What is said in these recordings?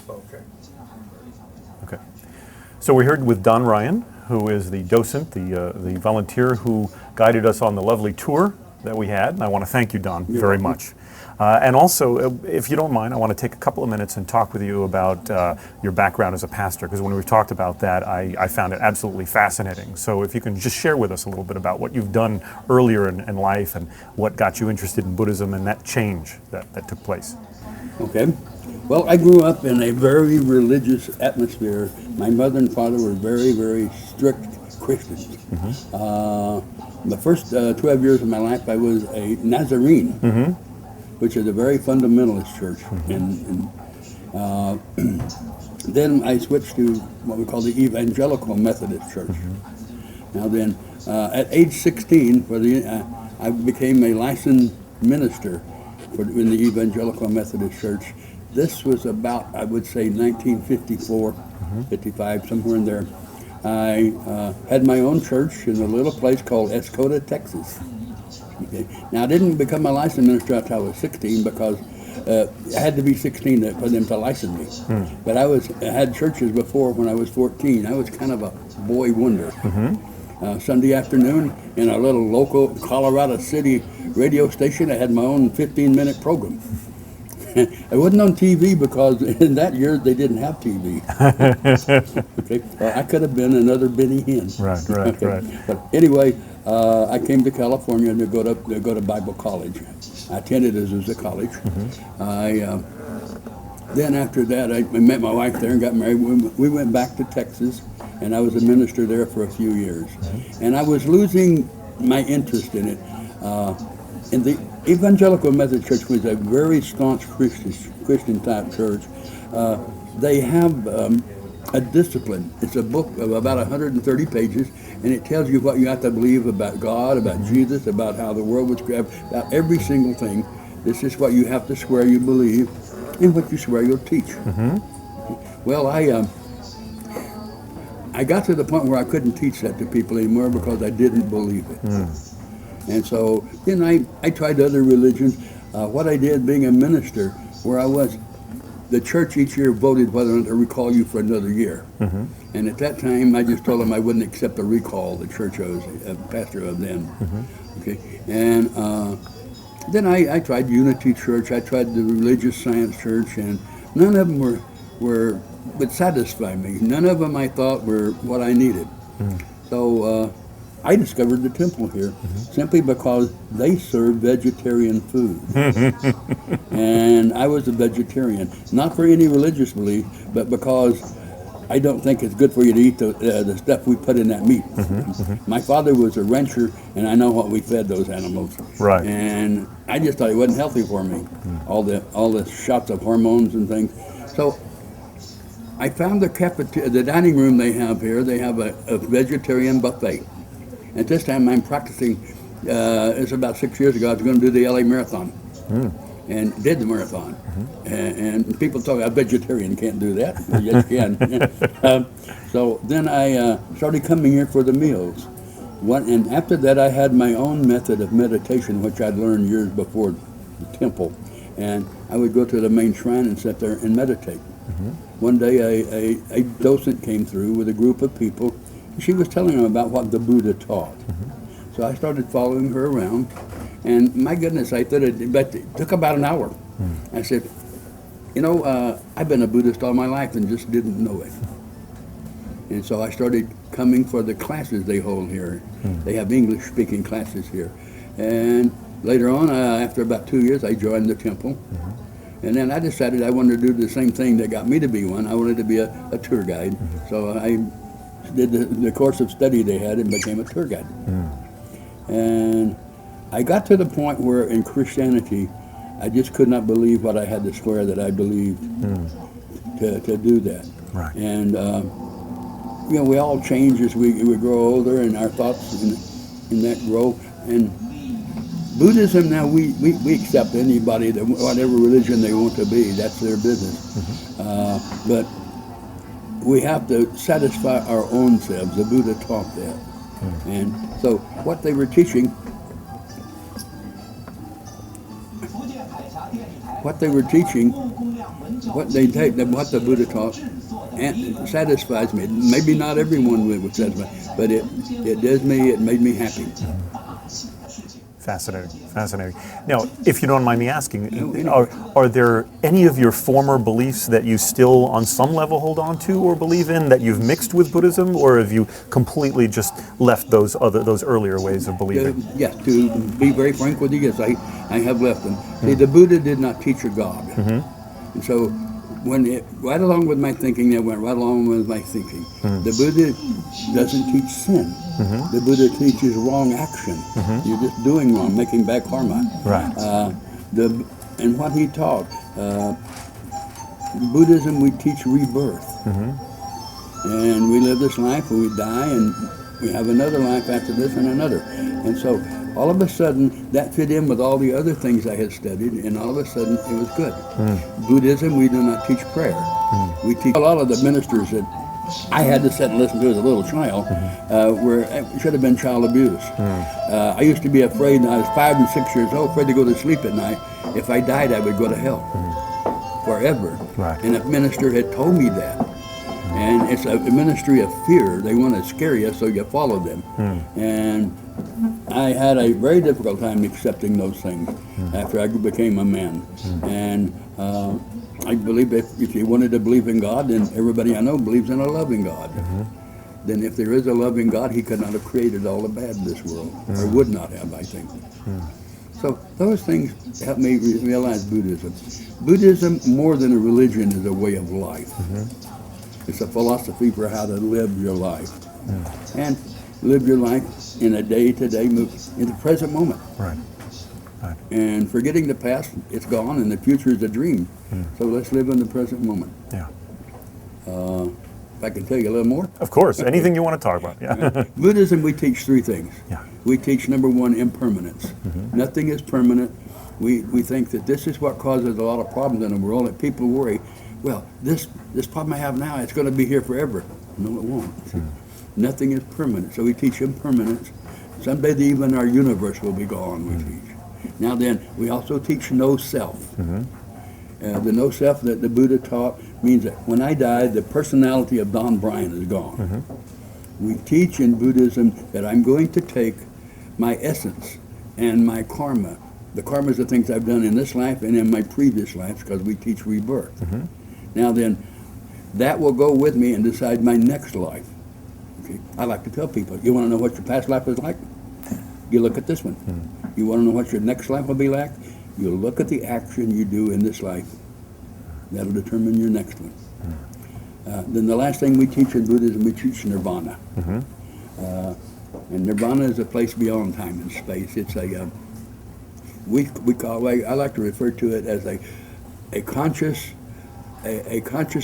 Okay. Okay. So we're here with Don Bryan, who is the docent, the volunteer who guided us on the lovely tour that we had. And I want to thank you, Don, very much. And also, if you don't mind, I want to take a couple of minutes and talk with you about your background as a pastor, because when we've talked about that, I found it absolutely fascinating. So if you can just share with us a little bit about what you've done earlier in life and what got you interested in Buddhism and that change that took place. Okay. Well, I grew up in a very religious atmosphere. My mother and father were very, very strict Christians. The first 12 years of my life, I was a Nazarene, which is a very fundamentalist church. And then I switched to what we call the Evangelical Methodist Church. Now then, at age 16, I became a licensed minister in the Evangelical Methodist Church. This was about, I would say, 1954, 55, somewhere in there. I had my own church in a little place called Escoda, Texas. Okay. Now, I didn't become a licensed minister until I was 16 because I had to be 16 for them to license me. But I had churches before when I was 14. I was kind of a boy wonder. Sunday afternoon in a little local Colorado City radio station, I had my own 15-minute program. I wasn't on TV because in that year they didn't have TV. Okay, I could have been another Benny Hinn. Right. But anyway, I came to California to go to Bible college. I attended it as a college. Then after that, I met my wife there and got married. We went back to Texas, and I was a minister there for a few years. And I was losing my interest in it. And the Evangelical Methodist Church was a very staunch Christian type church. They have a discipline. It's a book of about 130 pages, and it tells you what you have to believe about God, about Jesus, about how the world was created, about every single thing. This is what you have to swear you believe, and what you swear you'll teach. Well, I got to the point where I couldn't teach that to people anymore because I didn't believe it. And so then I tried other religions. What I did being a minister, where I was, the church each year voted whether or not to recall you for another year. And at that time, I just told them I wouldn't accept a recall, the church I was a pastor of then. Okay, and then I tried Unity Church, I tried the Religious Science Church, and none of them would satisfy me. None of them I thought were what I needed. So I discovered the temple here simply because they serve vegetarian food. And I was a vegetarian, not for any religious belief, but because I don't think it's good for you to eat the stuff we put in that meat. My father was a rancher, and I know what we fed those animals. Right. And I just thought it wasn't healthy for me, all the shots of hormones and things. So I found the dining room they have here. They have a vegetarian buffet. At this time, I'm practicing. It's about 6 years ago. I was going to do the LA Marathon, and did the marathon. And people talk about vegetarian, can't do that. Yes, you can. So then I started coming here for the meals. And after that, I had my own method of meditation, which I'd learned years before the temple. And I would go to the main shrine and sit there and meditate. One day, a docent came through with a group of people. She was telling them about what the Buddha taught. So I started following her around, and my goodness, I thought it took about an hour. I said, I've been a Buddhist all my life and just didn't know it. And so I started coming for the classes they hold here. They have English-speaking classes here. And later on, after about 2 years, I joined the temple. And then I decided I wanted to do the same thing that got me to be one. I wanted to be a tour guide. So I did the course of study they had and became a tour guide. And I got to the point where in Christianity, I just could not believe what I had to swear that I believed to do that. Right. And, we all change as we grow older, and our thoughts in that grow. And Buddhism now, we accept anybody, whatever religion they want to be, that's their business. But we have to satisfy our own selves. The Buddha taught that. And so what they were teaching what they were teaching, what the Buddha taught, and satisfies me. Maybe not everyone would satisfy, but it made me happy. Fascinating. Now, if you don't mind me asking, are there any of your former beliefs that you still on some level hold on to or believe in that you've mixed with Buddhism, or have you completely just left those earlier ways of believing? Yes, to be very frank with you, yes, I have left them. See, the Buddha did not teach a God. And so right along with my thinking, that went right along with my thinking. The Buddha doesn't teach sin. The Buddha teaches wrong action. You're just doing wrong, making bad karma. Right. And what he taught, Buddhism, we teach rebirth. And we live this life, and we die, and we have another life after this and another. And so all of a sudden, that fit in with all the other things I had studied, and all of a sudden, it was good. Buddhism, we do not teach prayer. We teach a lot of the ministers that I had to sit and listen to as a little child, it should have been child abuse. I used to be afraid when I was 5 and 6 years old, afraid to go to sleep at night. If I died, I would go to hell forever. Right. And a minister had told me that. And it's a ministry of fear. They want to scare you so you follow them. And I had a very difficult time accepting those things after I became a man. And I believe if you wanted to believe in God, then everybody I know believes in a loving God. Then if there is a loving God, he could not have created all the bad in this world, or would not have, I think. So those things helped me realize Buddhism. Buddhism, more than a religion, is a way of life. It's a philosophy for how to live your life. And live your life in a day-to-day move, in the present moment. Right. And forgetting the past, it's gone, and the future is a dream. So let's live in the present moment. Yeah. If I can tell you a little more. Of course, anything you want to talk about. Yeah. Buddhism, we teach 3 things. Yeah. We teach, number 1, impermanence. Nothing is permanent. We think that this is what causes a lot of problems in the world, and people worry, well, this problem I have now, it's going to be here forever. No, it won't. Nothing is permanent. So we teach impermanence. Someday even our universe will be gone, we teach. Now then, we also teach no self. The no self that the Buddha taught means that when I die, the personality of Don Bryan is gone. We teach in Buddhism that I'm going to take my essence and my karma. The karma is the things I've done in this life and in my previous lives, because we teach rebirth. Now then, that will go with me and decide my next life. Okay? I like to tell people, you want to know what your past life was like? You look at this one. You want to know what your next life will be like? You look at the action you do in this life. That'll determine your next one. Then the last thing we teach in Buddhism, we teach nirvana. And nirvana is a place beyond time and space. It's a I like to refer to it as a conscious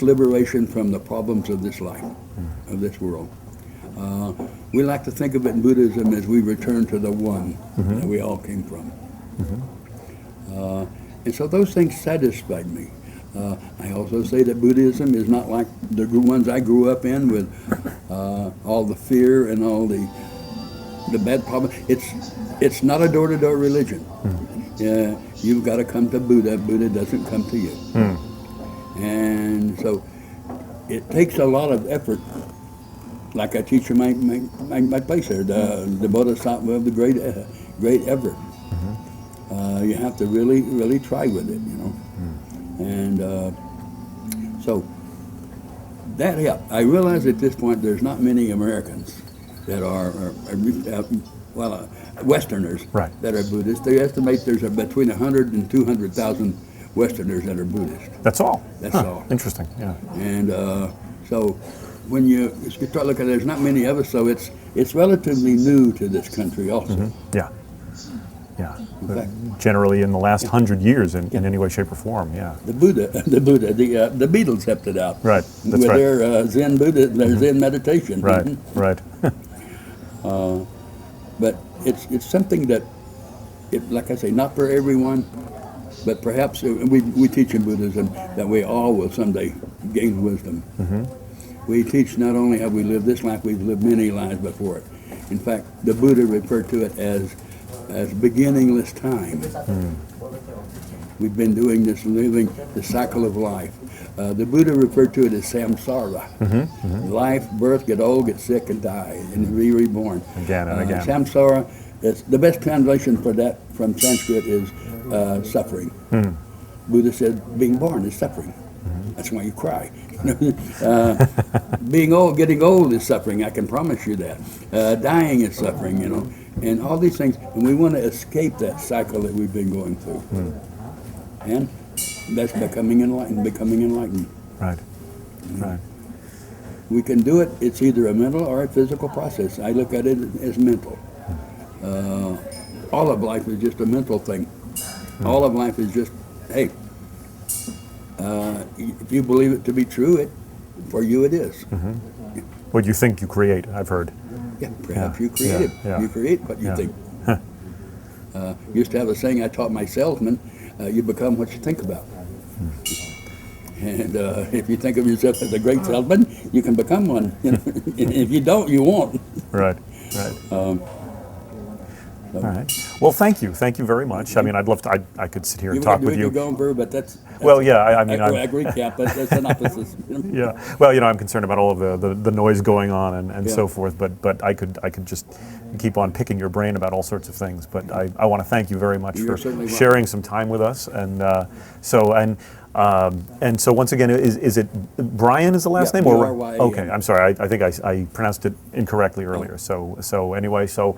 liberation from the problems of this life, of this world. We like to think of it in Buddhism as we return to the one that we all came from. And so those things satisfied me. I also say that Buddhism is not like the ones I grew up in with all the fear and all the bad problems. It's not a door-to-door religion. You've got to come to Buddha. Buddha doesn't come to you. And so it takes a lot of effort. Like I teach in my place there, the Bodhisattva of the great effort. You have to really try with it, you know. And so that helped. I realize at this point there's not many Americans that are Westerners that are Buddhists. They estimate there's between 100 and 200,000 Westerners that are Buddhist. That's all? That's all. Interesting, yeah. And so when you start looking, there's not many of us, so it's relatively new to this country also. Yeah. Generally in the last 100 years in any way, shape, or form, yeah. The Beatles helped it out. Right, that's with right. Their Zen Buddha, their Zen meditation. Right. But it's something that, like I say, not for everyone, but perhaps we teach in Buddhism that we all will someday gain wisdom. We teach not only have we lived this life, we've lived many lives before it. In fact, the Buddha referred to it as as beginningless time. We've been doing this, living the cycle of life. The Buddha referred to it as samsara. Life, birth, get old, get sick, and die, and be reborn. Again and again. Samsara, is, the best translation for that from Sanskrit is suffering. Buddha said being born is suffering. That's why you cry. Being old, getting old is suffering, I can promise you that. Dying is suffering, and all these things. And we want to escape that cycle that we've been going through. And that's becoming enlightened. Right. Right. We can do it. It's either a mental or a physical process. I look at it as mental. All of life is just a mental thing. All of life is just, hey, if you believe it to be true, for you it is. What you think you create, I've heard. Yeah, perhaps you create it. You create what you think. Used to have a saying I taught my salesmen, you become what you think about. And if you think of yourself as a great salesman, you can become one. If you don't, you won't. Right. All right. Well, thank you very much. I mean, I'd love to. I could sit here and talk with you. You're going for, but that's well, yeah. I mean, I recap. That's an opposite. Yeah. Well, I'm concerned about all of the noise going on and so forth. But I could just keep on picking your brain about all sorts of things. But I want to thank you very much for sharing some time with us. And so once again, is it Bryan is the last name? Or B-R-Y-A-N. Okay, I'm sorry. I think I pronounced it incorrectly earlier. So anyway, to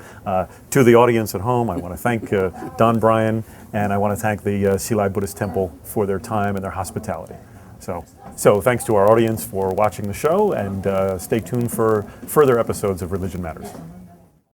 the audience at home, I want to thank Don Bryan, and I want to thank the Hsi Lai Buddhist Temple for their time and their hospitality. So thanks to our audience for watching the show, and stay tuned for further episodes of Religion Matters.